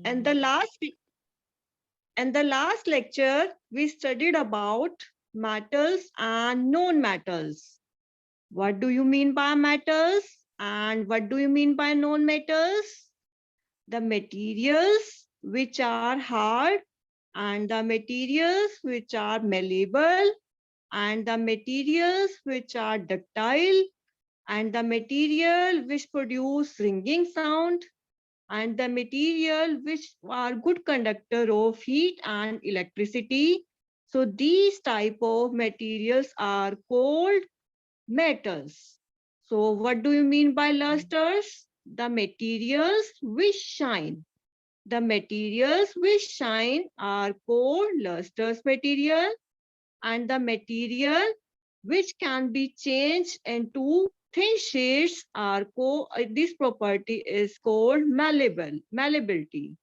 And the last lecture, we studied about metals and non-metals. What do you mean by metals? And what do you mean by non-metals? The materials which are hard and the materials which are malleable and the materials which are ductile and the material which produce ringing sound and the material which are good conductor of heat and electricity. So these type of materials are called metals. So what do you mean by lusters? The materials which shine. The materials which shine are called lustrous material, and the material which can be changed into thin sheets are called, this property is called malleability.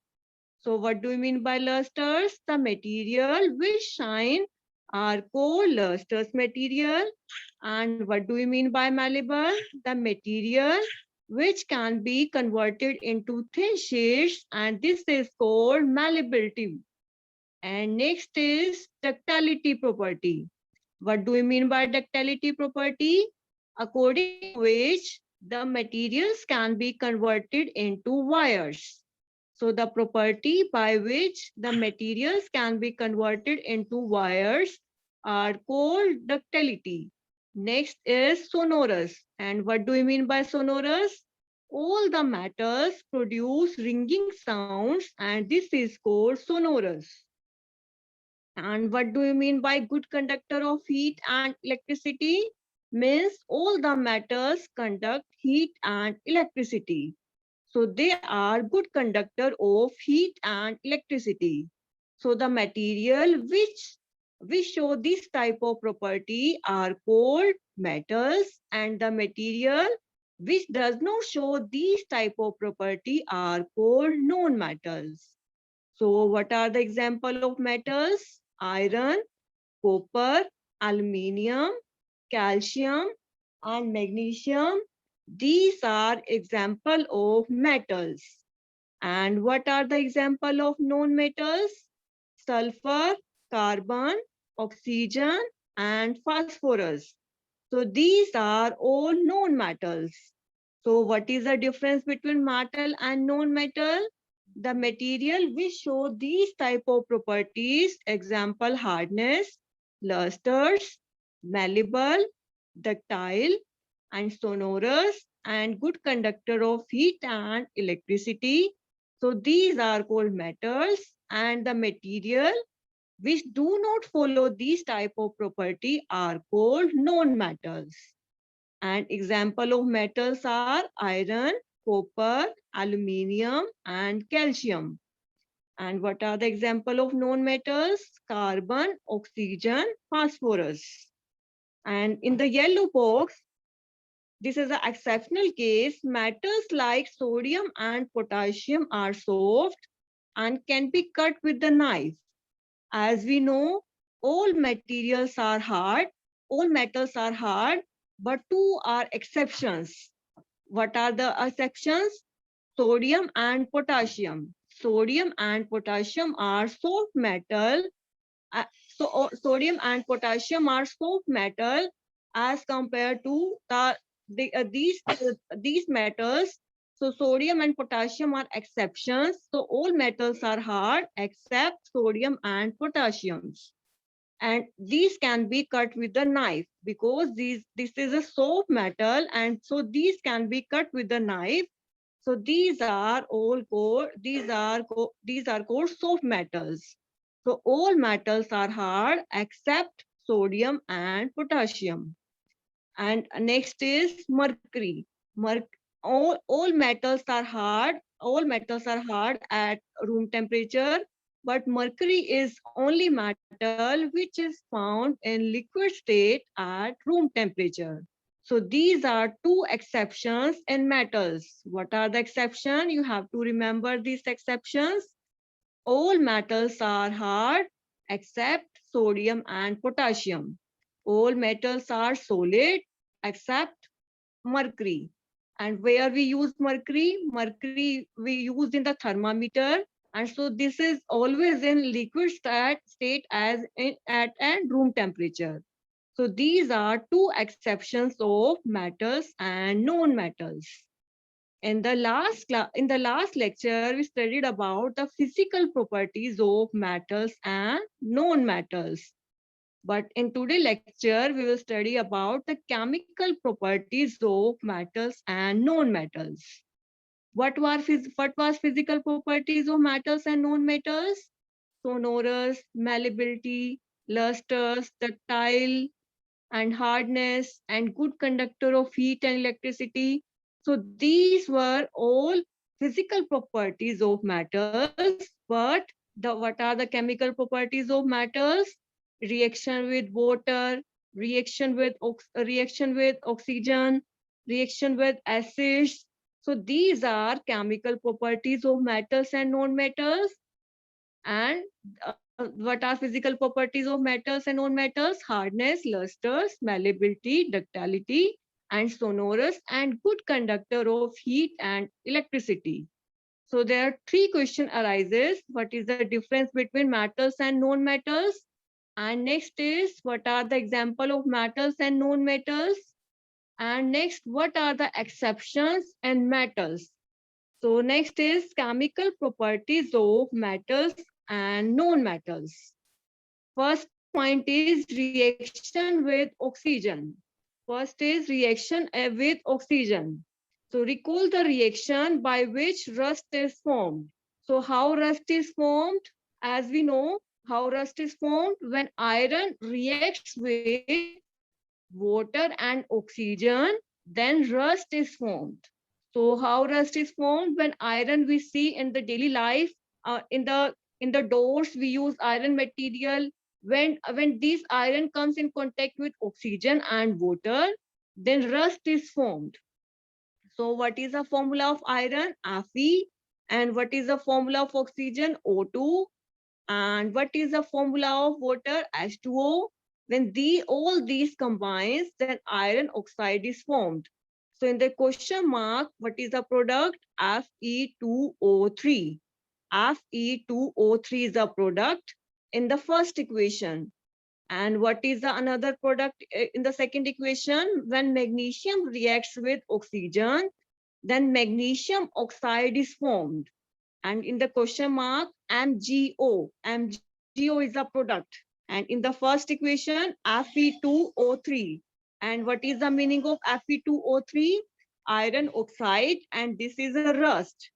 So what do you mean by lusters? The material which shine are called lustrous material. And what do you mean by malleable? The material which can be converted into thin sheets, and this is called malleability. And next is ductility property. What do we mean by ductility property? According to which the materials can be converted into wires. So the property by which the materials can be converted into wires are called ductility. Next is sonorous. And what do we mean by sonorous? All the metals produce ringing sounds, and this is called sonorous. And what do you mean by good conductor of heat and electricity? Means all the metals conduct heat and electricity. So they are good conductor of heat and electricity. So the material which show this type of property are called metals, and the material which does not show these type of property are called non-metals. So what are the example of metals? Iron, copper, aluminium, calcium, and magnesium. These are example of metals. And what are the example of non-metals? Sulfur, carbon, oxygen, and phosphorus. So these are all non-metals. So what is the difference between metal and non-metal? The material which show these type of properties, example hardness, lusters, malleable, ductile, and sonorous, and good conductor of heat and electricity. So these are called metals, and the material which do not follow these type of property are called non-metals. And example of metals are iron, copper, aluminium, and calcium. And what are the example of non-metals? Carbon, oxygen, phosphorus. And in the yellow box, this is an exceptional case. Metals like sodium and potassium are soft and can be cut with the knife. As we know, all materials are hard, all metals are hard, but two are exceptions. What are the exceptions? Sodium and potassium. Sodium and potassium are soft metal. Sodium and potassium are soft metal as compared to these metals. So sodium and potassium are exceptions. So all metals are hard except sodium and potassium. And these can be cut with a knife because this is a soft metal, and so these can be cut with a knife. So these are called soft metals. So all metals are hard except sodium and potassium. And next is mercury. All metals are hard. All metals are hard at room temperature, but mercury is only metal which is found in liquid state at room temperature. So these are two exceptions in metals. What are the exceptions? You have to remember these exceptions. All metals are hard except sodium and potassium. All metals are solid except mercury. And where we use mercury? Mercury we use in the thermometer. And so this is always in liquid state as at room temperature. So these are two exceptions of metals and non-metals. In the last lecture, we studied about the physical properties of metals and non-metals. But in today's lecture, we will study about the chemical properties of metals and non-metals. What was physical properties of metals and non-metals? Sonorous, malleability, lusters, ductile, and hardness, and good conductor of heat and electricity. So these were all physical properties of metals, but what are the chemical properties of metals? Reaction with water, reaction with oxygen, reaction with acids. So these are chemical properties of metals and non-metals. And what are physical properties of metals and non-metals? Hardness, lusters, malleability, ductility, and sonorous, and good conductor of heat and electricity. So there are three questions arises. What is the difference between metals and non-metals? And next is, what are the example of metals and non-metals? And next, what are the exceptions and metals? So next is chemical properties of metals and non-metals. First point is reaction with oxygen. First is reaction with oxygen. So recall the reaction by which rust is formed. So how rust is formed? As we know, how rust is formed when iron reacts with water and oxygen, then rust is formed. So how rust is formed? When iron we see in the daily life, in the doors we use iron material. When this iron comes in contact with oxygen and water, then rust is formed. So what is the formula of iron? Fe. And what is the formula of oxygen? O2. And what is the formula of water? H2O. When all these combines, then iron oxide is formed. So in the question mark, what is the product? Fe2O3. Fe2O3 is the product in the first equation. And what is the another product in the second equation? When magnesium reacts with oxygen, then magnesium oxide is formed. And in the question mark, MgO is a product. And in the first equation, Fe2O3. And what is the meaning of Fe2O3? Iron oxide, and this is a rust.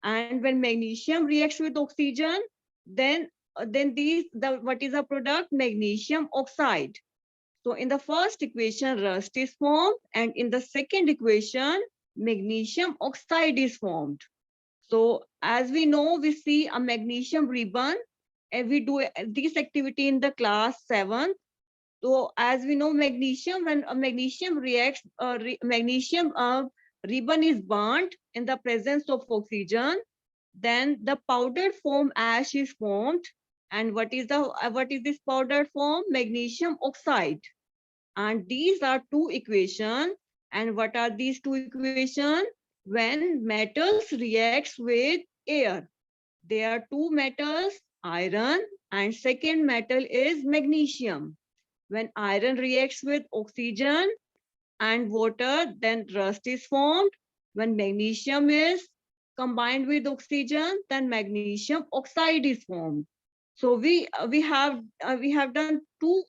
And when magnesium reacts with oxygen, then what is the product? Magnesium oxide. So in the first equation, rust is formed, and in the second equation, magnesium oxide is formed. So as we know, we see a magnesium ribbon, and we do this activity in the class 7th. So as we know, magnesium, when a magnesium reacts, magnesium ribbon is burnt in the presence of oxygen, then the powdered form ash is formed. And what is this powdered form? Magnesium oxide. And these are two equations. And what are these two equations? When metals reacts with air, there are two metals, iron, and second metal is magnesium. When iron reacts with oxygen and water, then rust is formed. When magnesium is combined with oxygen, then magnesium oxide is formed. So we have done two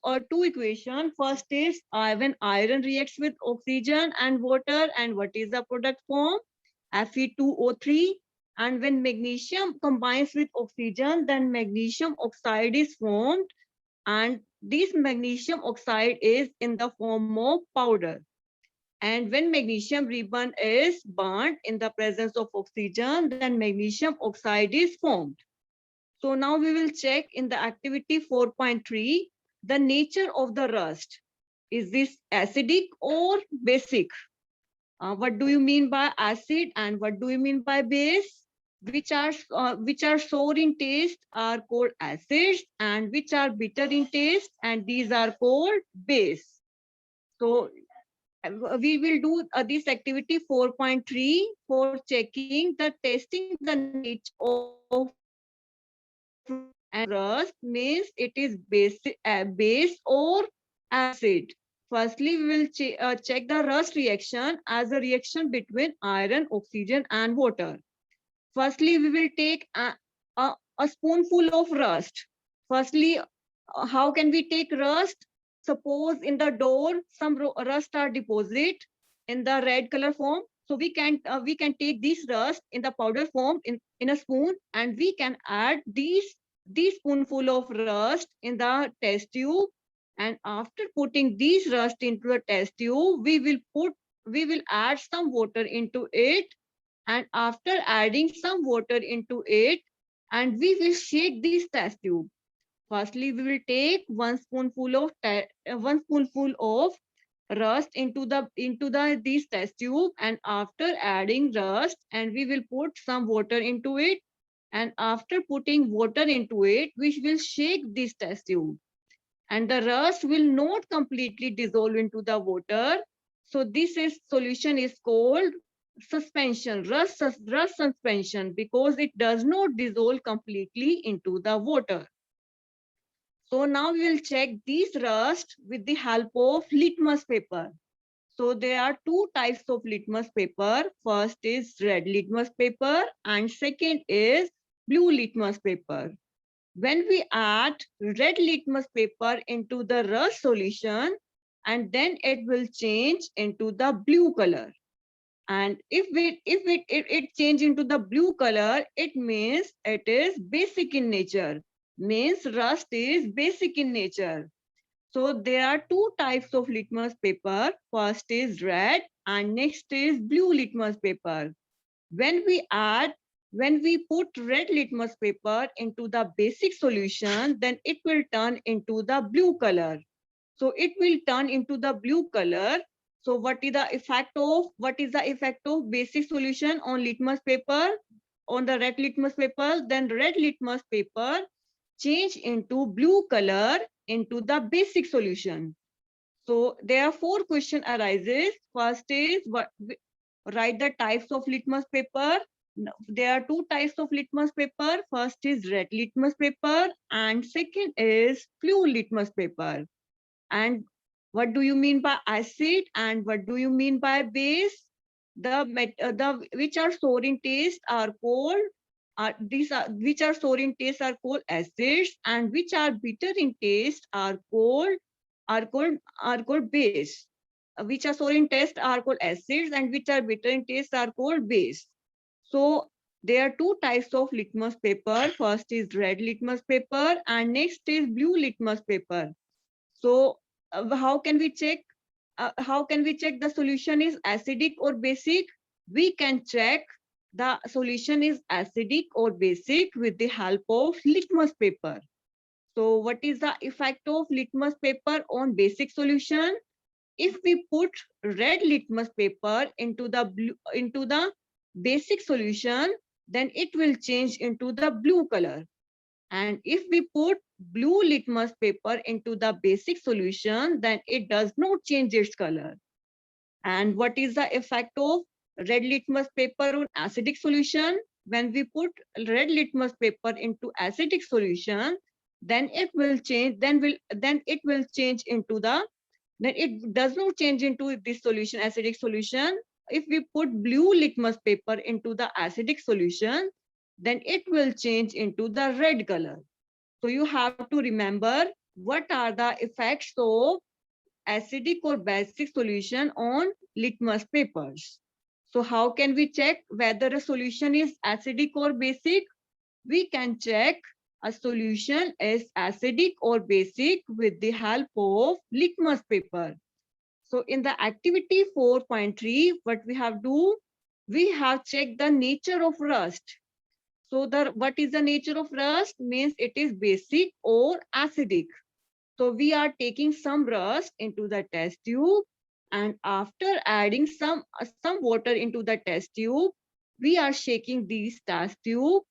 equation. First is when iron reacts with oxygen and water, and what is the product form? Fe2O3. And when magnesium combines with oxygen, then magnesium oxide is formed, and this magnesium oxide is in the form of powder. And when magnesium ribbon is burnt in the presence of oxygen, then magnesium oxide is formed. So now we will check in the activity 4.3, the nature of the rust. Is this acidic or basic? What do you mean by acid and what do you mean by base? Which are sour in taste are called acids, and which are bitter in taste, and these are called base. So we will do this activity 4.3 for checking the testing the nature of rust. and rust means it is base or acid. Firstly, we will check the rust reaction as a reaction between iron, oxygen, and water. Firstly, we will take a spoonful of rust. Firstly, how can we take rust? Suppose in the door some rust are deposit in the red color form. So we can take this rust in the powder form in a spoon, and we can add these spoonful of rust in the test tube. And after putting this rust into the test tube, we will add some water into it, and after adding some water into it, and we will shake this test tube. Firstly, we will take one spoonful of rust into the this test tube, and after adding rust, and we will put some water into it, and after putting water into it, we will shake this test tube, and the rust will not completely dissolve into the water. So this is solution is called suspension, rust suspension, because it does not dissolve completely into the water. So now we will check these rust with the help of litmus paper. So there are two types of litmus paper. First is red litmus paper and second is blue litmus paper. When we add red litmus paper into the rust solution, and then it will change into the blue color. And if it change into the blue color, it means it is basic in nature. Means rust is basic in nature. So there are two types of litmus paper. First is red and next is blue litmus paper. When we add, when we put red litmus paper into the basic solution, then it will turn into the blue color. So it will turn into the blue color. So what is the effect of basic solution on litmus paper, on the red litmus paper? Then red litmus paper change into blue color into the basic solution. So there are four question arises. First is write the types of litmus paper. There are two types of litmus paper. First is red litmus paper and second is blue litmus paper. And what do you mean by acid and what do you mean by base? The which are sour in taste are called these are which are sour in taste are called acids, and which are bitter in taste are called base. Which are sour in taste are called acids, and which are bitter in taste are called base. So there are two types of litmus paper. First is red litmus paper and next is blue litmus paper. So how can we check? How can we check the solution is acidic or basic? We can check the solution is acidic or basic with the help of litmus paper. So what is the effect of litmus paper on basic solution? If we put red litmus paper into the basic solution, then it will change into the blue color. And if we put blue litmus paper into the basic solution, then it does not change its color. And what is the effect of red litmus paper on acidic solution? When we put red litmus paper into acidic solution, then it will change, then it will change into the, then it does not change into this solution, acidic solution. If we put blue litmus paper into the acidic solution, then it will change into the red color. So you have to remember what are the effects of acidic or basic solution on litmus papers. So how can we check whether a solution is acidic or basic? We can check a solution is acidic or basic with the help of litmus paper. So in the activity 4.3, what we have do, we have checked the nature of rust. So what is the nature of rust? Means it is basic or acidic. So we are taking some rust into the test tube, and after adding some water into the test tube, we are shaking these test tube,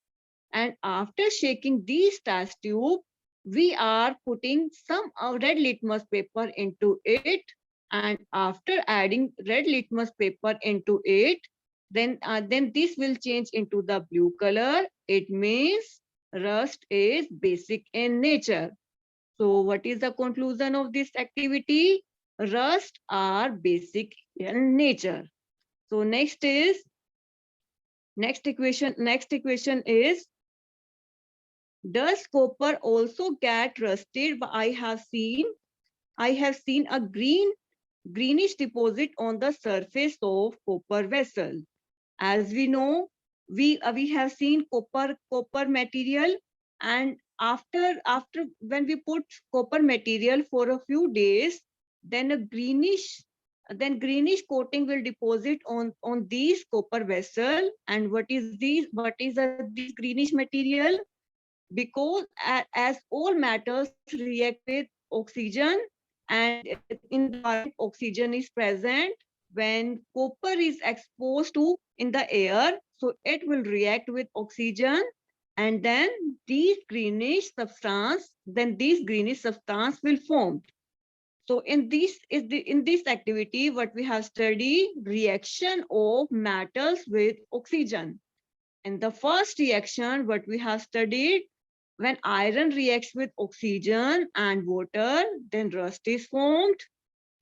and after shaking these test tube, we are putting some red litmus paper into it, and after adding red litmus paper into it, then this will change into the blue color. It means Rust is basic in nature. So what is the conclusion of this activity? Rust are basic in nature. So next equation is, does copper also get rusted? I have seen a greenish deposit on the surface of copper vessel. As we know, we have seen copper material, and after when we put copper material for a few days, then greenish coating will deposit on these copper vessel. And what is this greenish material? Because as all metals react with oxygen, and in the environment oxygen is present, when copper is exposed to in the air, so it will react with oxygen, and then these greenish substance will form. So in this activity, what we have studied, reaction of metals with oxygen. In the first reaction, what we have studied, when iron reacts with oxygen and water, then rust is formed.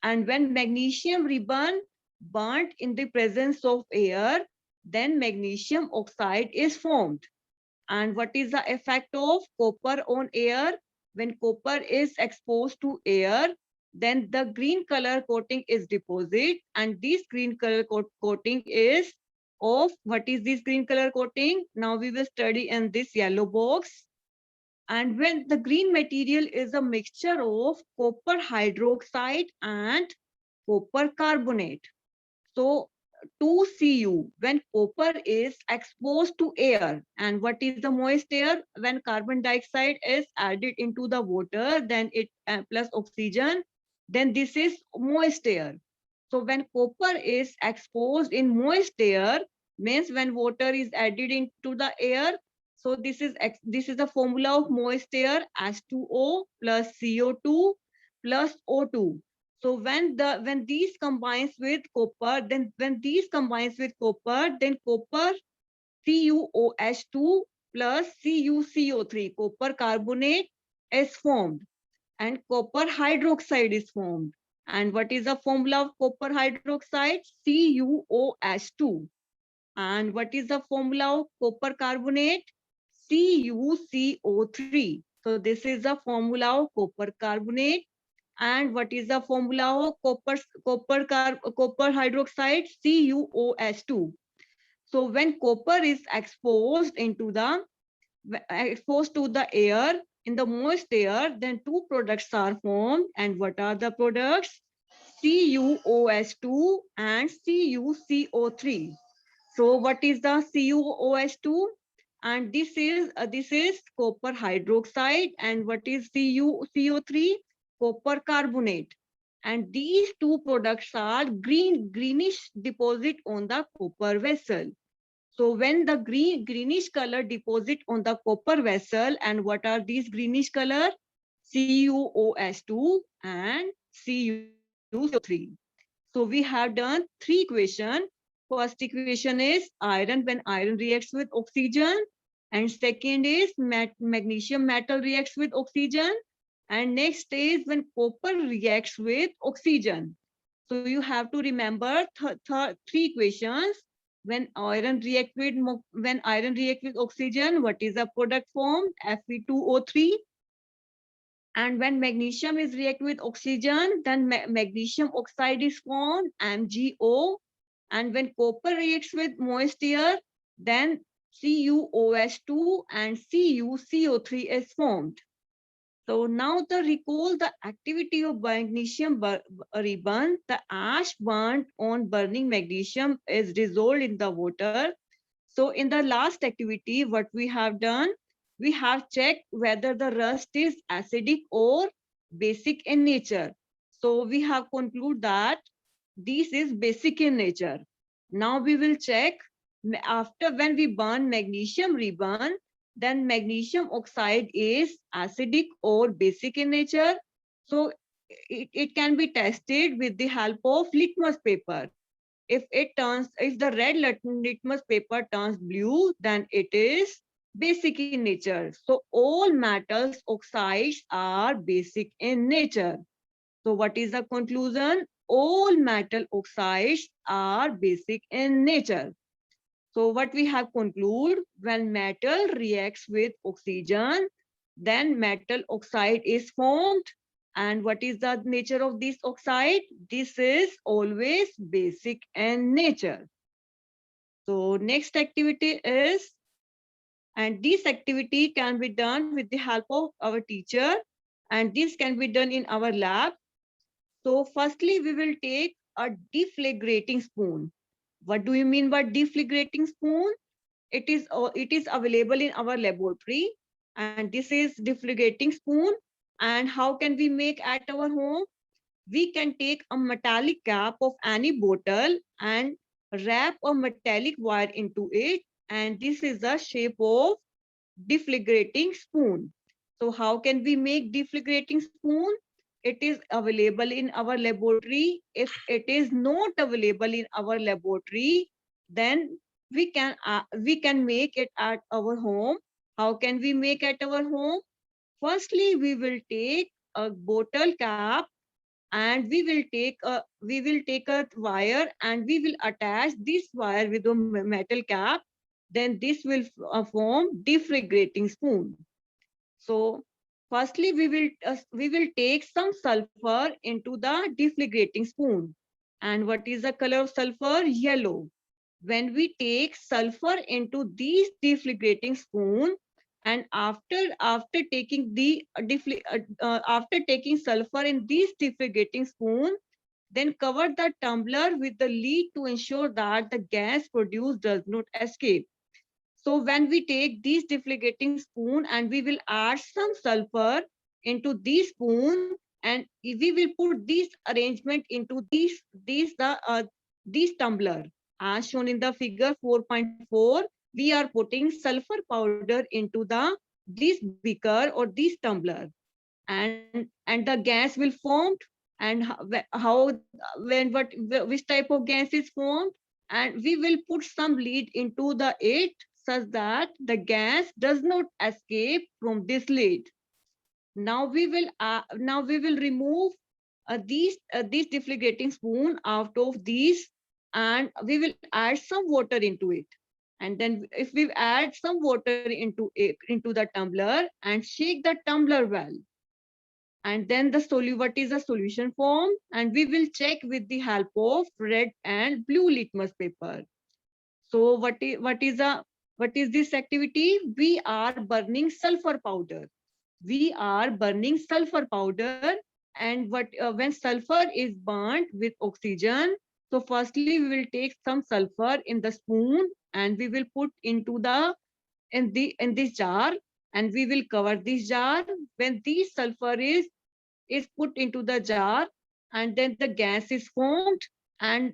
And when magnesium ribbon burnt in the presence of air, then magnesium oxide is formed. And what is the effect of copper on air? When copper is exposed to air, then the green color coating is deposited, and this green color coating is of, what is this green color coating? Now we will study in this yellow box. And when the green material is a mixture of copper hydroxide and copper carbonate. So 2Cu, when copper is exposed to air, and what is the moist air? When carbon dioxide is added into the water, then it plus oxygen, then this is moist air. So when copper is exposed in moist air, means when water is added into the air, so this is the formula of moist air, H2O plus CO2 plus O2. So when these combines with copper, then copper CuOH2 plus CuCO3, copper carbonate, is formed, and copper hydroxide is formed. And what is the formula of copper hydroxide? CuOH2. And what is the formula of copper carbonate? CuCO3. So this is the formula of copper carbonate. And what is the formula of copper hydroxide? CuOH2. So when copper is exposed to the air, in the moist air, then two products are formed. And what are the products? CuOH2 and CuCO3. So what is the CuOH2? And this is copper hydroxide. And what is CuCO3? Copper carbonate. And these two products are greenish deposit on the copper vessel. So when the greenish color deposit on the copper vessel, and what are these greenish color? CuOH2 and CuCO3. So we have done three equations. First equation is iron, when iron reacts with oxygen. And second is magnesium metal reacts with oxygen. And next is when copper reacts with oxygen. So you have to remember three equations. When iron react with oxygen, what is the product formed? Fe2O3. And when magnesium is react with oxygen, then magnesium oxide is formed, MgO. And when copper reacts with moist air, then CuOH2 and CuCO3 is formed. So now recall the activity of magnesium ribbon. The ash burnt on burning magnesium is dissolved in the water. So in the last activity, what we have done, we have checked whether the rust is acidic or basic in nature. So we have concluded that this is basic in nature. Now we will check after when we burn magnesium ribbon, then magnesium oxide is acidic or basic in nature. So it can be tested with the help of litmus paper. If the red litmus paper turns blue, then it is basic in nature. So all metals oxides are basic in nature. So what is the conclusion? All metal oxides are basic in nature. So what we have concluded, when metal reacts with oxygen, then metal oxide is formed. And what is the nature of this oxide? This is always basic in nature. So next activity is, and this activity can be done with the help of our teacher, and this can be done in our lab. So firstly, we will take a deflagrating spoon. What do you mean by deflagrating spoon? It is available in our laboratory, and this is deflagrating spoon. And how can we make at our home? We can take a metallic cap of any bottle and wrap a metallic wire into it, and this is the shape of deflagrating spoon. So how can we make deflagrating spoon? It is available in our laboratory. If it is not available in our laboratory, then we can make it at our home. How can we make at our home? Firstly, we will take a bottle cap, and we will take a wire, and we will attach this wire with a metal cap. Then this will form deflagrating spoon. So firstly, we will take some sulfur into the deflagrating spoon. And what is the color of sulfur? Yellow. When we take sulfur into these deflagrating spoon, and after taking after taking sulfur in these deflagrating spoon, then cover the tumbler with the lid to ensure that the gas produced does not escape. So when we take these deflagrating spoon, and we will add some sulfur into this spoon, and we will put this arrangement into these tumbler. As shown in the figure 4.4, we are putting sulfur powder into this beaker or this tumbler, and the gas will formed. And which type of gas is formed, and we will put some lid into the it, such that the gas does not escape from this lid. Now we will remove these deflagrating spoon out of these, and we will add some water into it. And then if we add some water into the tumbler and shake the tumbler well, and then what is the solution form, and we will check with the help of red and blue litmus paper. So what is this activity? We are burning sulfur powder. We are burning sulfur powder. And when sulfur is burnt with oxygen, so firstly we will take some sulfur in the spoon, and we will put into in this jar, and we will cover this jar. When this sulfur is put into the jar, and then the gas is formed, and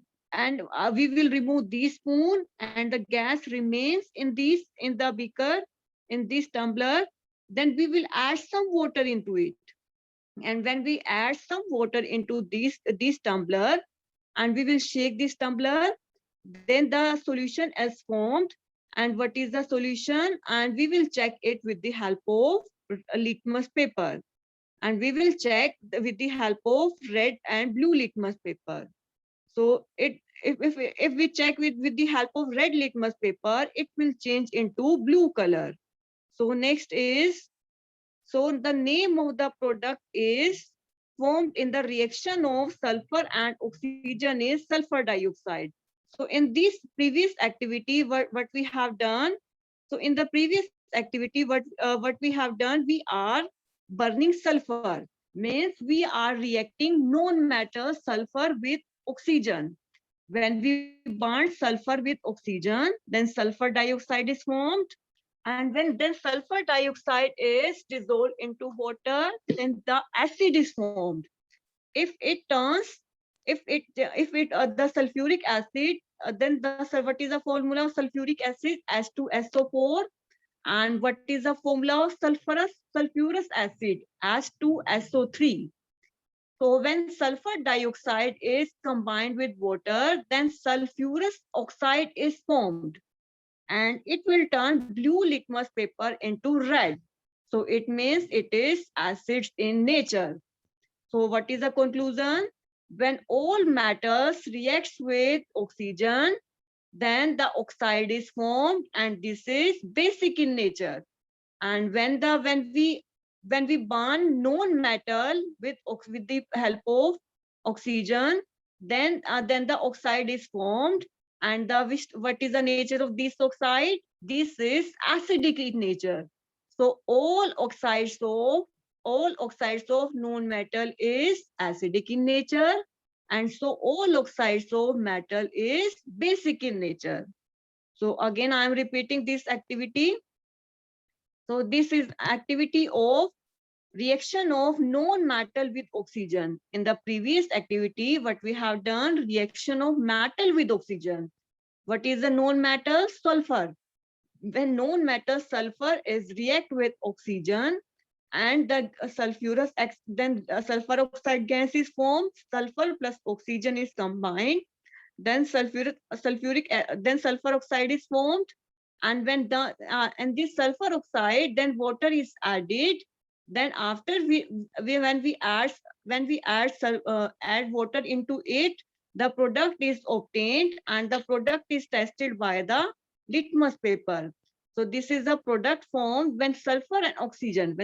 we will remove this spoon, and the gas remains in the beaker, in this tumbler. Then we will add some water into it. And when we add some water into this tumbler, and we will shake this tumbler, then the solution is formed. And what is the solution? And we will check it with the help of litmus paper, and we will check with the help of red and blue litmus paper. So if we check with the help of red litmus paper, it will change into blue color. So next is, so the name of the product is formed in the reaction of sulfur and oxygen is sulfur dioxide. So in this previous activity, what we have done, so in the previous activity, what we have done, we are burning sulfur. Means we are reacting non-matter sulfur with oxygen. When we burn sulfur with oxygen, then sulfur dioxide is formed. And when then sulfur dioxide is dissolved into water, then the acid is formed. If it turns, if it the sulfuric acid, then what is the formula of sulfuric acid? H2SO4. And what is the formula of sulfurous acid? H2SO3. So when sulfur dioxide is combined with water, then sulfurous oxide is formed. and it will turn blue litmus paper into red. So it means it is acids in nature. So what is the conclusion? When all matters reacts with oxygen, then the oxide is formed, and this is basic in nature. And when we burn non-metal with the help of oxygen, then the oxide is formed. And what is the nature of this oxide? This is acidic in nature. So all oxides of non-metal is acidic in nature, and so all oxides of metal is basic in nature. So again, I am repeating this activity. So this is activity of reaction of non-metal with oxygen. In the previous activity, what we have done, reaction of metal with oxygen. What is the non-metal? Sulfur. When non-metal sulfur is react with oxygen, and the then sulfur oxide gas is formed. Sulfur plus oxygen is combined, then then sulfur oxide is formed. And when and this sulfur oxide, then water is added. Then after we when we add water into it, the product is obtained, and the product is tested by the litmus paper. So this is the product formed when sulfur and oxygen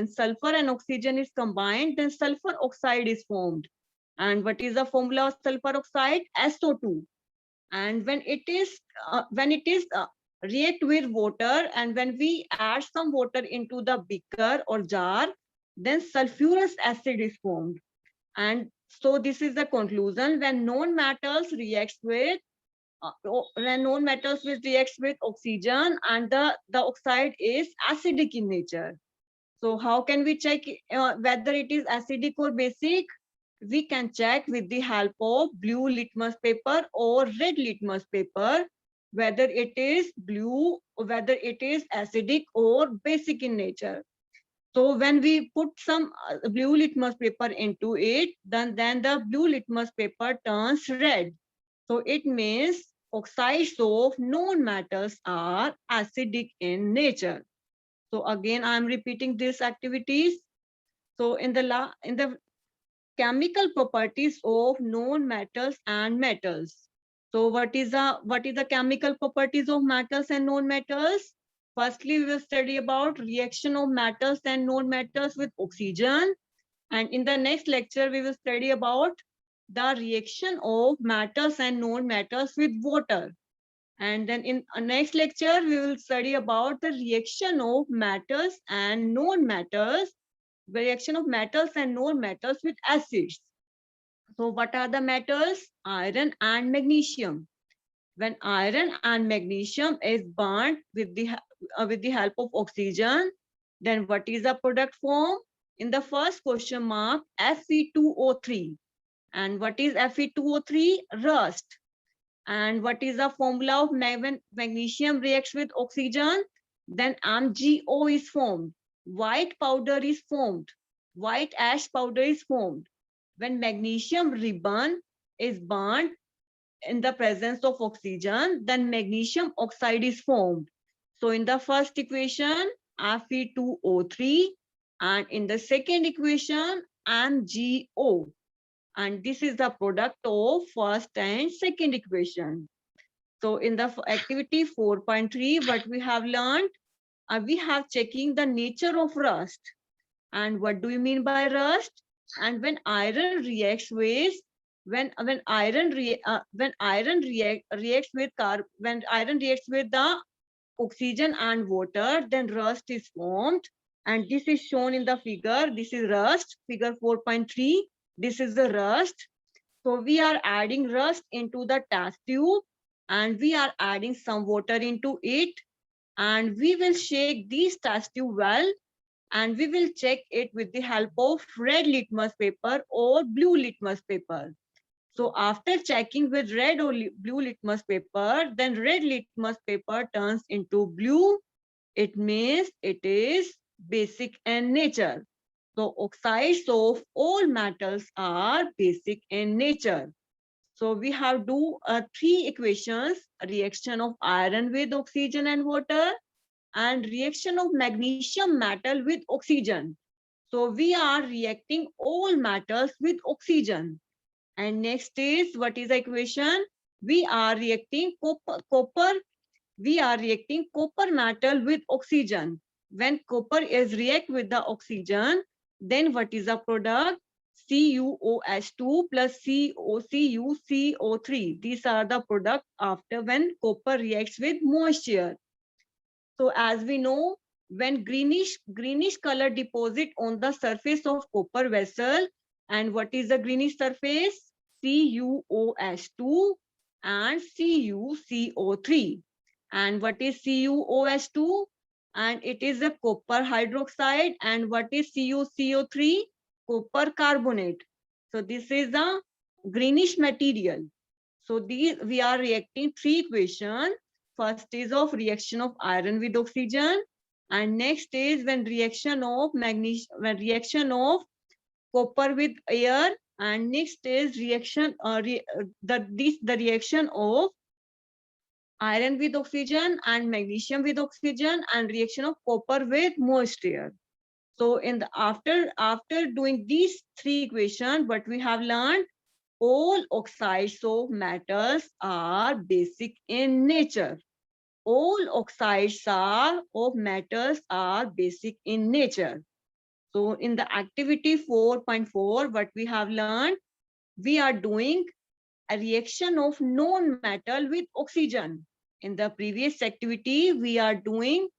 is combined, then sulfur oxide is formed. And what is the formula of sulfur oxide? SO2. And when it is react with water, and when we add some water into the beaker or jar, then sulfurous acid is formed. And so this is the conclusion: when known metals reacts with reacts with oxygen, and the oxide is acidic in nature. So how can we check whether it is acidic or basic? We can check with the help of blue litmus paper or red litmus paper whether it is blue, whether it is acidic or basic in nature. So when we put some blue litmus paper into it, then the blue litmus paper turns red. So it means oxides of known metals are acidic in nature. So again, I am repeating these activities. So in the chemical properties of known metals and metals. So what is the chemical properties of metals and known metals? Firstly, we will study about reaction of metals and known metals with oxygen. And in the next lecture, we will study about the reaction of metals and known metals with water. And then in our next lecture, we will study about the reaction of metals and known metals, reaction of metals and known metals with acids. So what are the metals? Iron and magnesium. When iron and magnesium is burnt with the help of oxygen, then what is the product form? In the first question mark, Fe2O3. And what is Fe2O3? Rust. And what is the formula of magnesium reacts with oxygen? Then MgO is formed. White powder is formed. White ash powder is formed. When magnesium ribbon is burnt in the presence of oxygen, then magnesium oxide is formed. So in the first equation, Fe2O3, and in the second equation, MgO. And this is the product of first and second equation. So in the activity 4.3, what we have learned, we have checking the nature of rust. And what do you mean by rust? And when iron reacts with when iron reacts with the oxygen and water, then rust is formed. And this is shown in the figure. This is rust, figure 4.3. This is the rust. So we are adding rust into the test tube, and we are adding some water into it, and we will shake these test tube well, and we will check it with the help of red litmus paper or blue litmus paper. So after checking with red or blue litmus paper, then red litmus paper turns into blue. It means it is basic in nature. So oxides of all metals are basic in nature. So we have do three equations: reaction of iron with oxygen and water, and reaction of magnesium metal with oxygen. So we are reacting all metals with oxygen. And next is, what is the equation? We are reacting copper metal with oxygen. When copper is react with the oxygen, then what is the product? CuOH2 plus CuCO3. These are the product after when copper reacts with moisture. So as we know, when greenish color deposit on the surface of copper vessel, and what is the greenish surface? CuOH2 and CuCO3. And what is CuOH2? And it is a copper hydroxide. And what is CuCO3? Copper carbonate. So this is the greenish material. So these we are reacting three equations. First is of reaction of iron with oxygen, and next is when reaction of copper with air, and next is the reaction of iron with oxygen and magnesium with oxygen, and reaction of copper with moisture. So in the after doing these three equations, what we have learned, all oxides of metals are basic in nature. All oxides of metals are basic in nature. So in the activity 4.4, what we have learned, we are doing a reaction of non-metal with oxygen. In the previous activity, we are doing